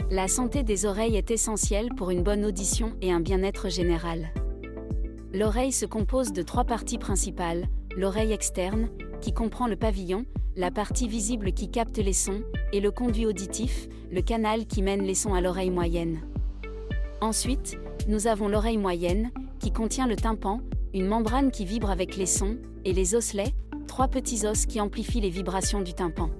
La santé des oreilles est essentielle pour une bonne audition et un bien-être général. L'oreille se compose de 3 parties principales, l'oreille externe, qui comprend le pavillon, la partie visible qui capte les sons, et le conduit auditif, le canal qui mène les sons à l'oreille moyenne. Ensuite, nous avons l'oreille moyenne, qui contient le tympan, une membrane qui vibre avec les sons, et les osselets, 3 petits os qui amplifient les vibrations du tympan.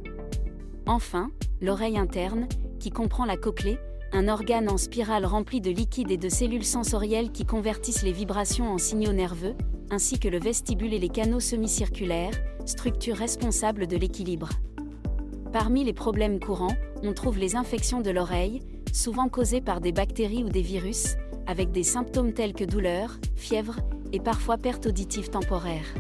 Enfin, l'oreille interne, qui comprend la cochlée, un organe en spirale rempli de liquide et de cellules sensorielles qui convertissent les vibrations en signaux nerveux, ainsi que le vestibule et les canaux semi-circulaires, structures responsables de l'équilibre. Parmi les problèmes courants, on trouve les infections de l'oreille, souvent causées par des bactéries ou des virus, avec des symptômes tels que douleurs, fièvre, et parfois perte auditive temporaire.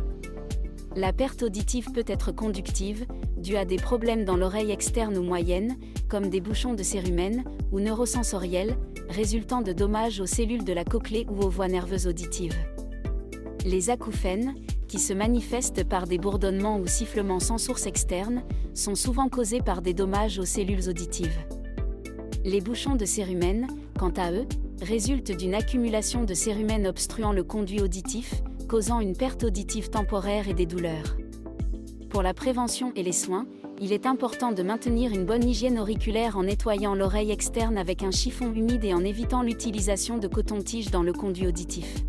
La perte auditive peut être conductive, due à des problèmes dans l'oreille externe ou moyenne, comme des bouchons de cérumen, ou neurosensoriels, résultant de dommages aux cellules de la cochlée ou aux voies nerveuses auditives. Les acouphènes, qui se manifestent par des bourdonnements ou sifflements sans source externe, sont souvent causés par des dommages aux cellules auditives. Les bouchons de cérumen, quant à eux, résultent d'une accumulation de cérumen obstruant le conduit auditif, causant une perte auditive temporaire et des douleurs. Pour la prévention et les soins, il est important de maintenir une bonne hygiène auriculaire en nettoyant l'oreille externe avec un chiffon humide et en évitant l'utilisation de coton-tige dans le conduit auditif.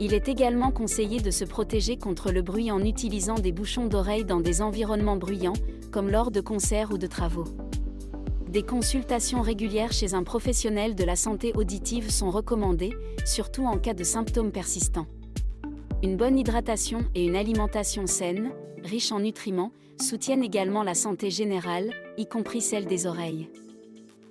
Il est également conseillé de se protéger contre le bruit en utilisant des bouchons d'oreille dans des environnements bruyants, comme lors de concerts ou de travaux. Des consultations régulières chez un professionnel de la santé auditive sont recommandées, surtout en cas de symptômes persistants. Une bonne hydratation et une alimentation saine, riche en nutriments, soutiennent également la santé générale, y compris celle des oreilles.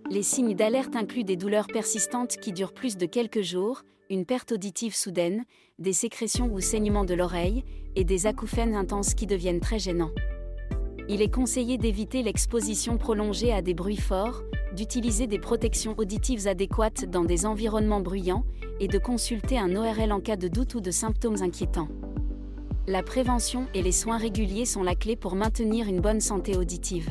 Les signes d'alerte incluent des douleurs persistantes qui durent plus de quelques jours, une perte auditive soudaine, des sécrétions ou saignements de l'oreille, et des acouphènes intenses qui deviennent très gênants. Il est conseillé d'éviter l'exposition prolongée à des bruits forts, d'utiliser des protections auditives adéquates dans des environnements bruyants, et de consulter un ORL en cas de doute ou de symptômes inquiétants. La prévention et les soins réguliers sont la clé pour maintenir une bonne santé auditive.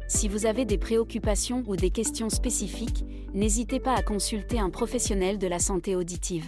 Si vous avez des préoccupations ou des questions spécifiques, n'hésitez pas à consulter un professionnel de la santé auditive.